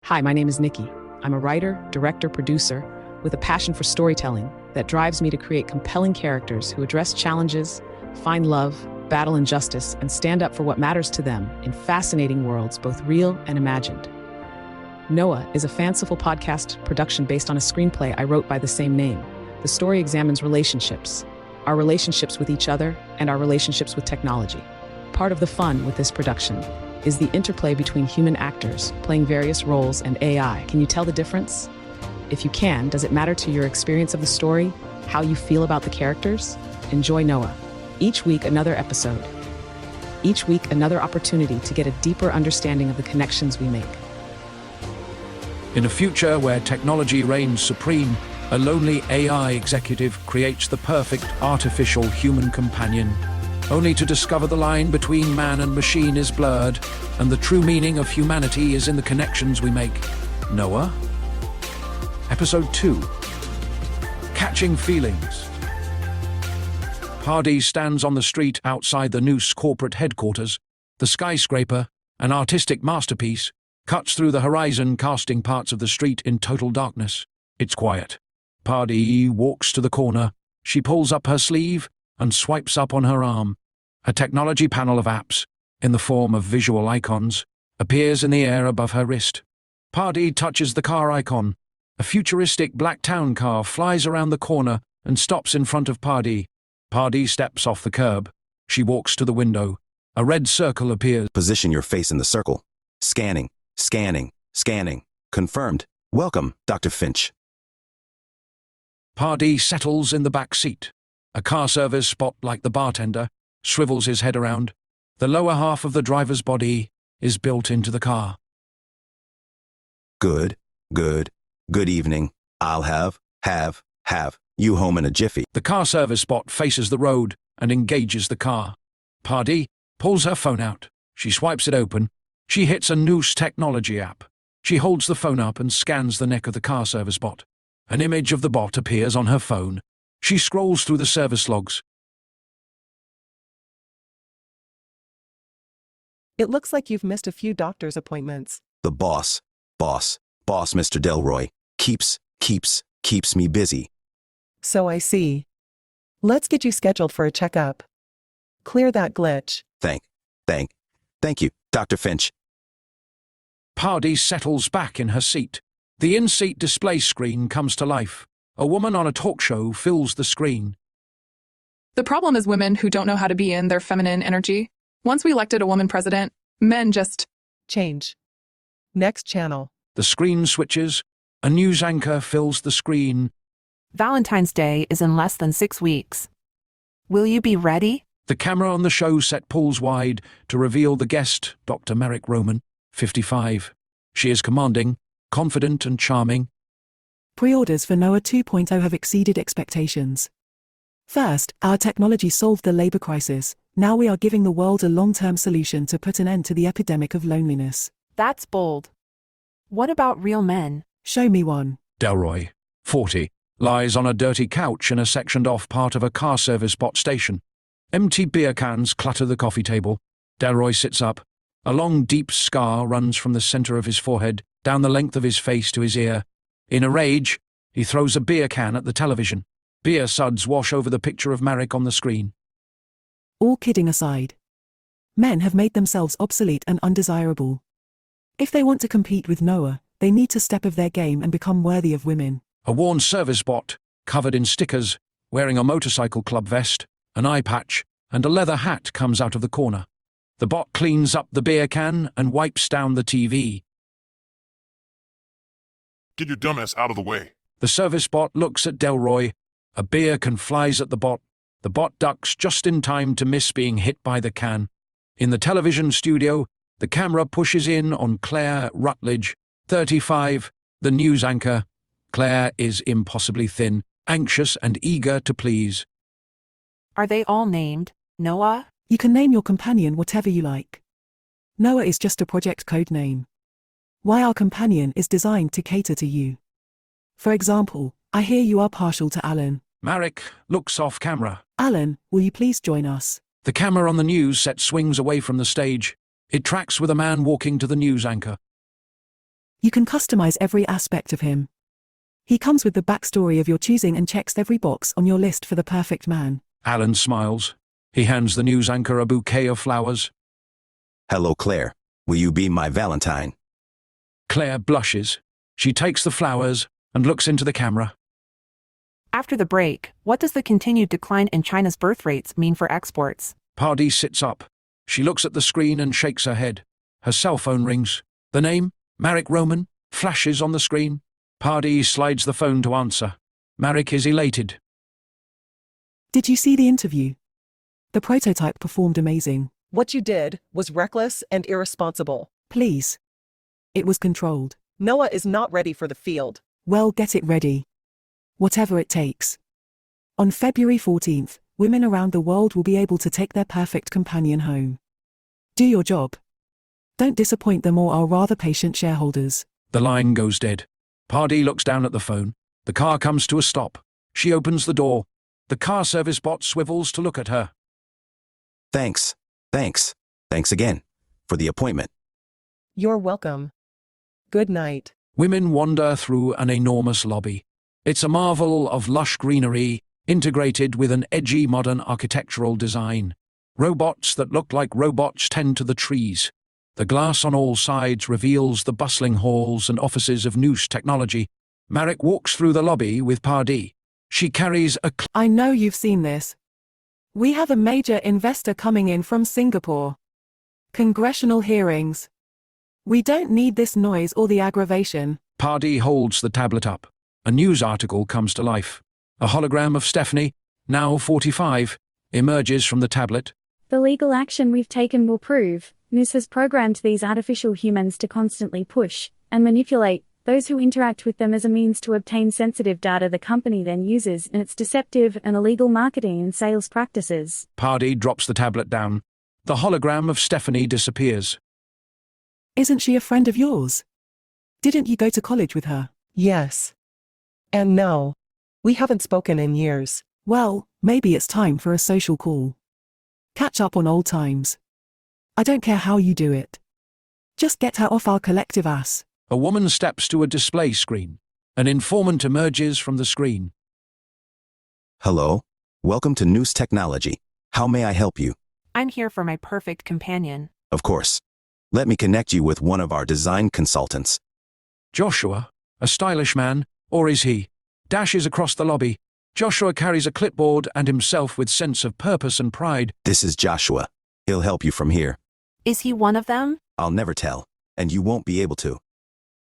Hi, my name is Nikki. I'm a writer, director, producer with a passion for storytelling that drives me to create compelling characters who address challenges, find love, battle injustice, and stand up for what matters to them in fascinating worlds, both real and imagined. Noah is a fanciful podcast production based on a screenplay I wrote by the same name. The story examines relationships, our relationships with each other, and our relationships with technology. Part of the fun with this production is the interplay between human actors playing various roles and AI. Can you tell the difference? If you can, does it matter to your experience of the story, how you feel about the characters? Enjoy Noah. Each week, another episode. Each week, another opportunity to get a deeper understanding of the connections we make. In a future where technology reigns supreme, a lonely AI executive creates the perfect artificial human companion, only to discover the line between man and machine is blurred, and the true meaning of humanity is in the connections we make. Noah? Episode 2. Catching Feelings. Pardee stands on the street outside the NOUS Corporate Headquarters. The skyscraper, an artistic masterpiece, cuts through the horizon, casting parts of the street in total darkness. It's quiet. Pardee walks to the corner. She pulls up her sleeve and swipes up on her arm. A technology panel of apps, in the form of visual icons, appears in the air above her wrist. Pardee touches the car icon. A futuristic black town car flies around the corner and stops in front of Pardee. Pardee steps off the curb. She walks to the window. A red circle appears. Position your face in the circle. Scanning, scanning, scanning. Confirmed. Welcome, Dr. Finch. Pardee settles in the back seat. A car service bot like the bartender swivels his head around. The lower half of the driver's body is built into the car. Good evening. I'll have you home in a jiffy. The car service bot faces the road and engages the car. Pardee pulls her phone out. She swipes it open. She hits a NOUS technology app. She holds the phone up and scans the neck of the car service bot. An image of the bot appears on her phone. She scrolls through the service logs. It looks like you've missed a few doctor's appointments. The boss, Mr. Delroy, keeps me busy. So I see. Let's get you scheduled for a checkup. Clear that glitch. Thank you, Dr. Finch. Pardee settles back in her seat. The in-seat display screen comes to life. A woman on a talk show fills the screen. The problem is women who don't know how to be in their feminine energy. Once we elected a woman president, men just change. Next channel. The screen switches. A news anchor fills the screen. Valentine's Day is in less than 6 weeks. Will you be ready? The camera on the show set pulls wide to reveal the guest, Dr. Marek Roman, 55. She is commanding, confident and charming. Pre-orders for Noah 2.0 have exceeded expectations. First, our technology solved the labor crisis. Now we are giving the world a long-term solution to put an end to the epidemic of loneliness. That's bold. What about real men? Show me one. Delroy, 40, lies on a dirty couch in a sectioned-off part of a car service bot station. Empty beer cans clutter the coffee table. Delroy sits up. A long, deep scar runs from the center of his forehead, down the length of his face to his ear. In a rage, he throws a beer can at the television. Beer suds wash over the picture of Marek on the screen. All kidding aside, men have made themselves obsolete and undesirable. If they want to compete with Noah, they need to step up their game and become worthy of women. A worn service bot, covered in stickers, wearing a motorcycle club vest, an eye patch, and a leather hat comes out of the corner. The bot cleans up the beer can and wipes down the TV. Get your dumbass out of the way. The service bot looks at Delroy. A beer can flies at the bot. The bot ducks just in time to miss being hit by the can. In the television studio, the camera pushes in on Claire Rutledge, 35, the news anchor. Claire is impossibly thin, anxious and eager to please. Are they all named Noah? You can name your companion whatever you like. Noah is just a project code name. Why our companion is designed to cater to you. For example, I hear you are partial to Alan. Marek looks off camera. Alan, will you please join us? The camera on the news set swings away from the stage. It tracks with a man walking to the news anchor. You can customize every aspect of him. He comes with the backstory of your choosing and checks every box on your list for the perfect man. Alan smiles. He hands the news anchor a bouquet of flowers. Hello, Claire. Will you be my Valentine? Claire blushes. She takes the flowers and looks into the camera. After the break, what does the continued decline in China's birth rates mean for exports? Pardee sits up. She looks at the screen and shakes her head. Her cell phone rings. The name, Marek Roman, flashes on the screen. Pardee slides the phone to answer. Marek is elated. Did you see the interview? The prototype performed amazing. What you did was reckless and irresponsible. Please. It was controlled. Noah is not ready for the field. Well, get it ready. Whatever it takes. On February 14th, women around the world will be able to take their perfect companion home. Do your job. Don't disappoint them or our rather patient shareholders. The line goes dead. Pardee looks down at the phone. The car comes to a stop. She opens the door. The car service bot swivels to look at her. Thanks. Thanks again for the appointment. You're welcome. Good night. Women wander through an enormous lobby. It's a marvel of lush greenery, integrated with an edgy modern architectural design. Robots that look like robots tend to the trees. The glass on all sides reveals the bustling halls and offices of NOUS Technology. Marek walks through the lobby with Pardee. She carries a I know you've seen this. We have a major investor coming in from Singapore. Congressional hearings. We don't need this noise or the aggravation. Pardee holds the tablet up. A news article comes to life. A hologram of Stephanie, now 45, emerges from the tablet. The legal action we've taken will prove NOUS has programmed these artificial humans to constantly push and manipulate those who interact with them as a means to obtain sensitive data the company then uses in its deceptive and illegal marketing and sales practices. Pardee drops the tablet down. The hologram of Stephanie disappears. Isn't she a friend of yours? Didn't you go to college with her? Yes. And no. We haven't spoken in years. Well, maybe it's time for a social call. Catch up on old times. I don't care how you do it. Just get her off our collective ass. A woman steps to a display screen. An informant emerges from the screen. Hello. Welcome to NOUS Technology. How may I help you? I'm here for my perfect companion. Of course. Let me connect you with one of our design consultants. Joshua, a stylish man, or is he, dashes across the lobby. Joshua carries a clipboard and himself with sense of purpose and pride. This is Joshua. He'll help you from here. Is he one of them? I'll never tell, and you won't be able to.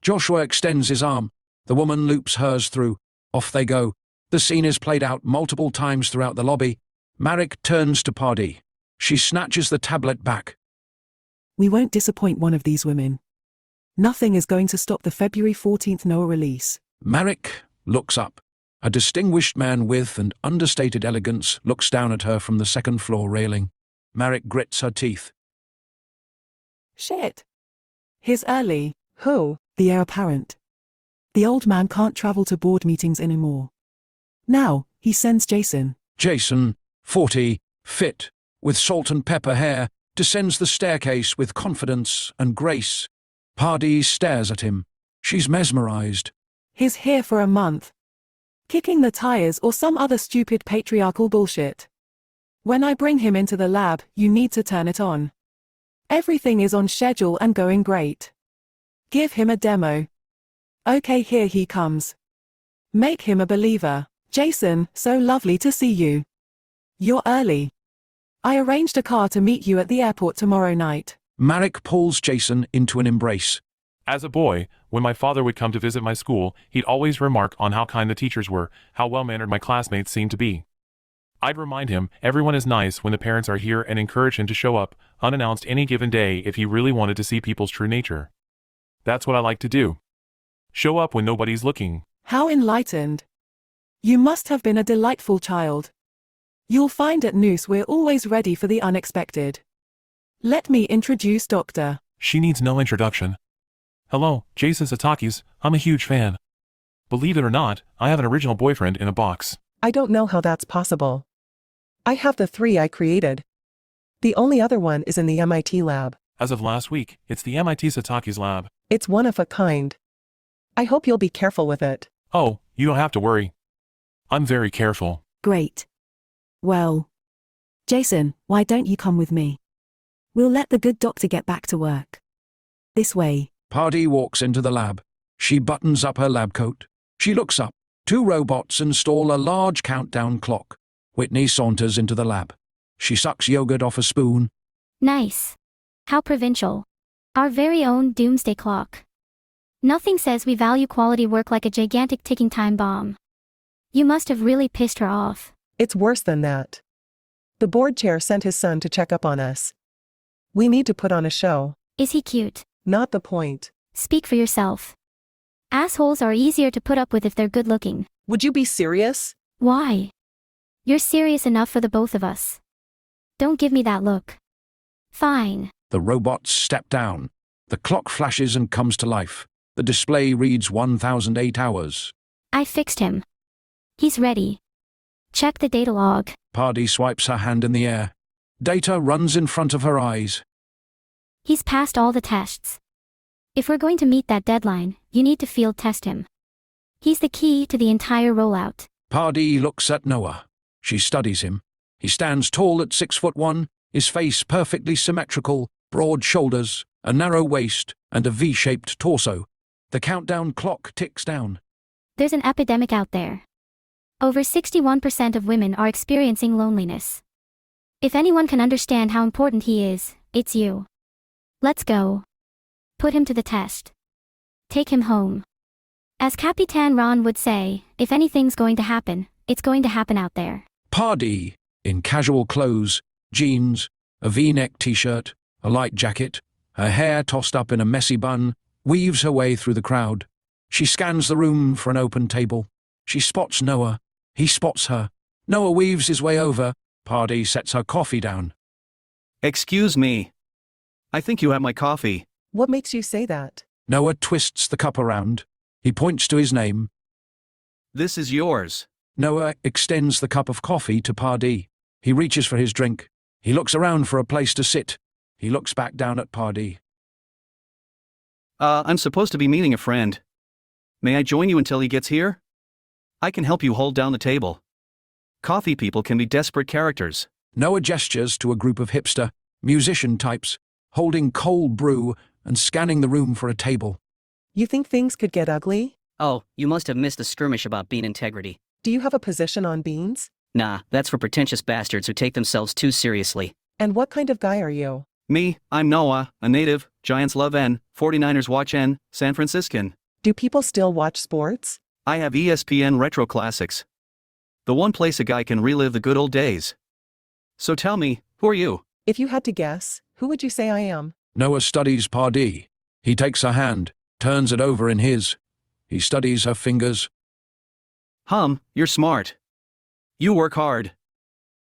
Joshua extends his arm. The woman loops hers through. Off they go. The scene is played out multiple times throughout the lobby. Marek turns to Pardee. She snatches the tablet back. We won't disappoint one of these women. Nothing is going to stop the February 14th NOAA release. Marek looks up. A distinguished man with an understated elegance looks down at her from the second-floor railing. Marek grits her teeth. Shit. He's early. Who? The heir apparent. The old man can't travel to board meetings anymore. Now, he sends Jason. Jason, 40, fit, with salt and pepper hair, descends the staircase with confidence and grace. Pardee stares at him. She's mesmerized. He's here for a month. Kicking the tires or some other stupid patriarchal bullshit. When I bring him into the lab, you need to turn it on. Everything is on schedule and going great. Give him a demo. Okay, here he comes. Make him a believer. Jason, so lovely to see you. You're early. I arranged a car to meet you at the airport tomorrow night. Marek pulls Jason into an embrace. As a boy, when my father would come to visit my school, he'd always remark on how kind the teachers were, how well-mannered my classmates seemed to be. I'd remind him everyone is nice when the parents are here and encourage him to show up, unannounced any given day if he really wanted to see people's true nature. That's what I like to do. Show up when nobody's looking. How enlightened. You must have been a delightful child. You'll find at NOUS we're always ready for the unexpected. Let me introduce Dr. She needs no introduction. Hello, Jason Satakis, I'm a huge fan. Believe it or not, I have an original boyfriend in a box. I don't know how that's possible. I have the 3 I created. The only other one is in the MIT lab. As of last week, it's the MIT Satakis lab. It's one of a kind. I hope you'll be careful with it. Oh, you don't have to worry. I'm very careful. Great. Well, Jason, why don't you come with me? We'll let the good doctor get back to work. This way. Pardee walks into the lab. She buttons up her lab coat. She looks up. 2 robots install a large countdown clock. Whitney saunters into the lab. She sucks yogurt off a spoon. Nice. How provincial. Our very own doomsday clock. Nothing says we value quality work like a gigantic ticking time bomb. You must have really pissed her off. It's worse than that. The board chair sent his son to check up on us. We need to put on a show. Is he cute? Not the point. Speak for yourself. Assholes are easier to put up with if they're good looking. Would you be serious? Why? You're serious enough for the both of us. Don't give me that look. Fine. The robots step down. The clock flashes and comes to life. The display reads 1008 hours. I fixed him. He's ready. Check the data log. Pardee swipes her hand in the air. Data runs in front of her eyes. He's passed all the tests. If we're going to meet that deadline, you need to field test him. He's the key to the entire rollout. Pardee looks at Noah. She studies him. He stands tall at 6'1", his face perfectly symmetrical, broad shoulders, a narrow waist, and a V-shaped torso. The countdown clock ticks down. There's an epidemic out there. Over 61% of women are experiencing loneliness. If anyone can understand how important he is, it's you. Let's go. Put him to the test. Take him home. As Capitan Ron would say, if anything's going to happen, it's going to happen out there. Pardee, in casual clothes, jeans, a V-neck t-shirt, a light jacket, her hair tossed up in a messy bun, weaves her way through the crowd. She scans the room for an open table. She spots Noah. He spots her. Noah weaves his way over. Pardee sets her coffee down. Excuse me. I think you have my coffee. What makes you say that? Noah twists the cup around. He points to his name. This is yours. Noah extends the cup of coffee to Pardee. He reaches for his drink. He looks around for a place to sit. He looks back down at Pardee. I'm supposed to be meeting a friend. May I join you until he gets here? I can help you hold down the table. Coffee people can be desperate characters. Noah gestures to a group of hipster, musician types, holding cold brew and scanning the room for a table. You think things could get ugly? Oh, you must have missed the skirmish about bean integrity. Do you have a position on beans? Nah, that's for pretentious bastards who take themselves too seriously. And what kind of guy are you? Me, I'm Noah, a native, Giants love N, 49ers watch N, San Franciscan. Do people still watch sports? I have ESPN Retro Classics. The one place a guy can relive the good old days. So tell me, who are you? If you had to guess, who would you say I am? Noah studies Pardee. He takes her hand, turns it over in his. He studies her fingers. You're smart. You work hard.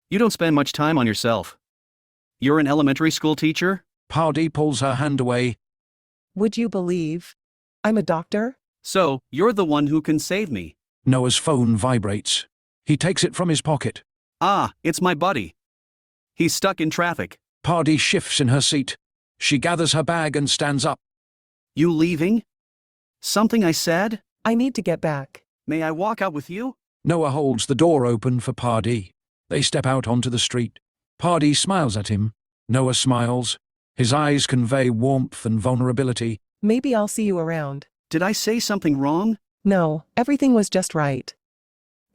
You don't spend much time on yourself. You're an elementary school teacher? Pardee pulls her hand away. Would you believe I'm a doctor? So, you're the one who can save me. Noah's phone vibrates. He takes it from his pocket. Ah, it's my buddy. He's stuck in traffic. Pardee shifts in her seat. She gathers her bag and stands up. You leaving? Something I said? I need to get back. May I walk out with you? Noah holds the door open for Pardee. They step out onto the street. Pardee smiles at him. Noah smiles. His eyes convey warmth and vulnerability. Maybe I'll see you around. Did I say something wrong? No, everything was just right.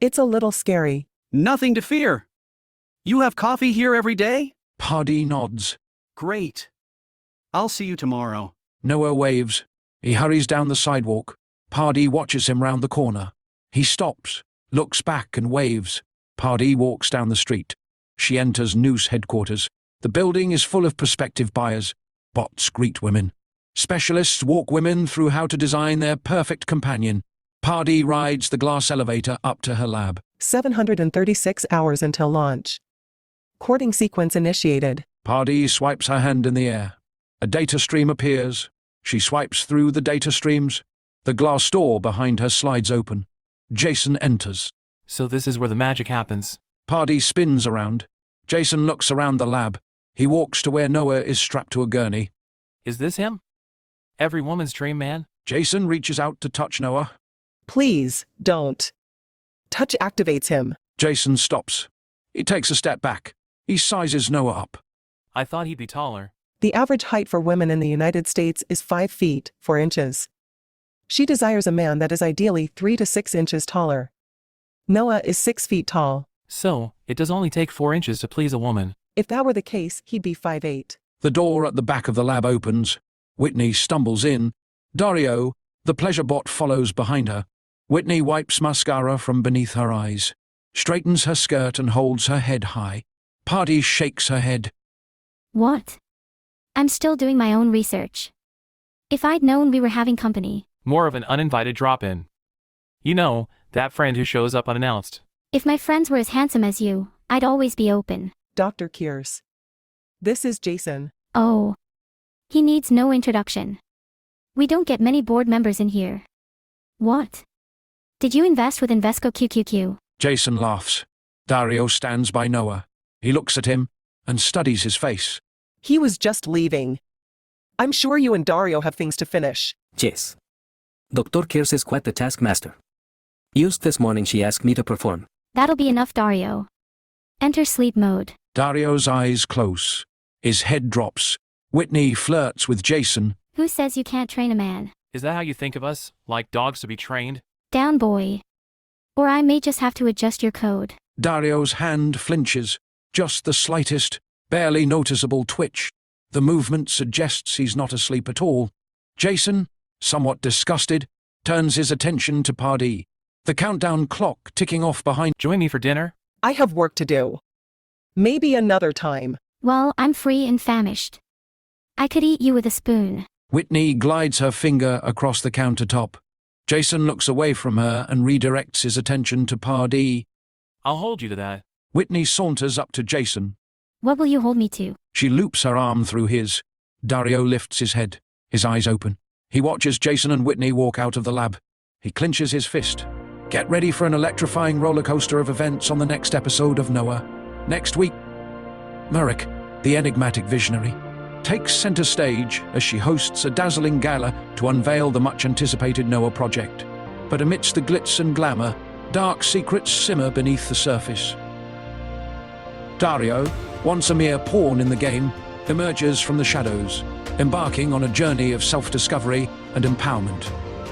It's a little scary. Nothing to fear. You have coffee here every day? Pardee nods. Great. I'll see you tomorrow. Noah waves. He hurries down the sidewalk. Pardee watches him round the corner. He stops, looks back and waves. Pardee walks down the street. She enters NOUS headquarters. The building is full of prospective buyers. Bots greet women. Specialists walk women through how to design their perfect companion. Pardee rides the glass elevator up to her lab. 736 hours until launch. Courting sequence initiated. Pardee swipes her hand in the air. A data stream appears. She swipes through the data streams. The glass door behind her slides open. Jason enters. So this is where the magic happens. Pardee spins around. Jason looks around the lab. He walks to where Noah is strapped to a gurney. Is this him? Every woman's dream man? Jason reaches out to touch Noah. Please, don't. Touch activates him. Jason stops. He takes a step back. He sizes Noah up. I thought he'd be taller. The average height for women in the United States is 5 feet, 4 inches. She desires a man that is ideally 3 to 6 inches taller. Noah is 6 feet tall. So, it does only take 4 inches to please a woman. If that were the case, he'd be 5'8". The door at the back of the lab opens. Whitney stumbles in. Dario, the pleasure bot, follows behind her. Whitney wipes mascara from beneath her eyes, straightens her skirt and holds her head high. Pardee shakes her head. What? I'm still doing my own research. If I'd known we were having company. More of an uninvited drop-in. You know, that friend who shows up unannounced. If my friends were as handsome as you, I'd always be open. Dr. Kears. This is Jason. Oh. He needs no introduction. We don't get many board members in here. What? Did you invest with Invesco QQQ? Jason laughs. Dario stands by Noah. He looks at him and studies his face. He was just leaving. I'm sure you and Dario have things to finish. Yes. Dr. Kears is quite the taskmaster. Just this morning she asked me to perform. That'll be enough, Dario. Enter sleep mode. Dario's eyes close. His head drops. Whitney flirts with Jason. Who says you can't train a man? Is that how you think of us? Like dogs to be trained? Down, boy. Or I may just have to adjust your code. Dario's hand flinches. Just the slightest, barely noticeable twitch. The movement suggests he's not asleep at all. Jason, somewhat disgusted, turns his attention to Pardee. The countdown clock ticking off behind. Join me for dinner? I have work to do. Maybe another time. Well, I'm free and famished. I could eat you with a spoon. Whitney glides her finger across the countertop. Jason looks away from her and redirects his attention to Pardee. I'll hold you to that. Whitney saunters up to Jason. What will you hold me to? She loops her arm through his. Dario lifts his head, his eyes open. He watches Jason and Whitney walk out of the lab. He clenches his fist. Get ready for an electrifying roller coaster of events on the next episode of Noah. Next week, Marek, the enigmatic visionary, takes center stage as she hosts a dazzling gala to unveil the much-anticipated Noah project. But amidst the glitz and glamour, dark secrets simmer beneath the surface. Dario, once a mere pawn in the game, emerges from the shadows, embarking on a journey of self-discovery and empowerment.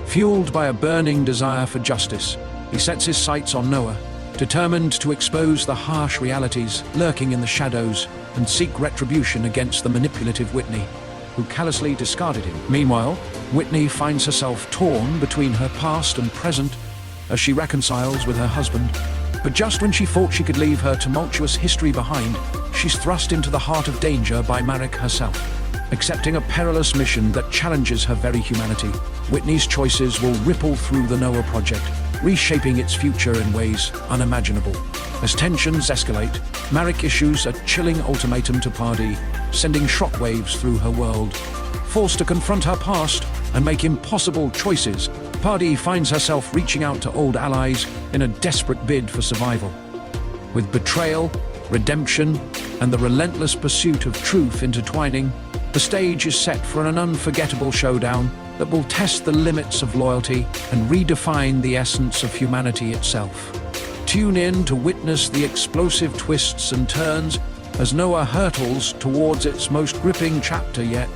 Fueled by a burning desire for justice, he sets his sights on Noah, determined to expose the harsh realities lurking in the shadows and seek retribution against the manipulative Whitney, who callously discarded him. Meanwhile, Whitney finds herself torn between her past and present as she reconciles with her husband. But just when she thought she could leave her tumultuous history behind, she's thrust into the heart of danger by Marek herself. Accepting a perilous mission that challenges her very humanity, Whitney's choices will ripple through the Noah project, reshaping its future in ways unimaginable. As tensions escalate, Marek issues a chilling ultimatum to Pardee, sending shockwaves through her world. Forced to confront her past and make impossible choices, Pardee finds herself reaching out to old allies in a desperate bid for survival. With betrayal, redemption, and the relentless pursuit of truth intertwining, the stage is set for an unforgettable showdown that will test the limits of loyalty and redefine the essence of humanity itself. Tune in to witness the explosive twists and turns as Noah hurtles towards its most gripping chapter yet.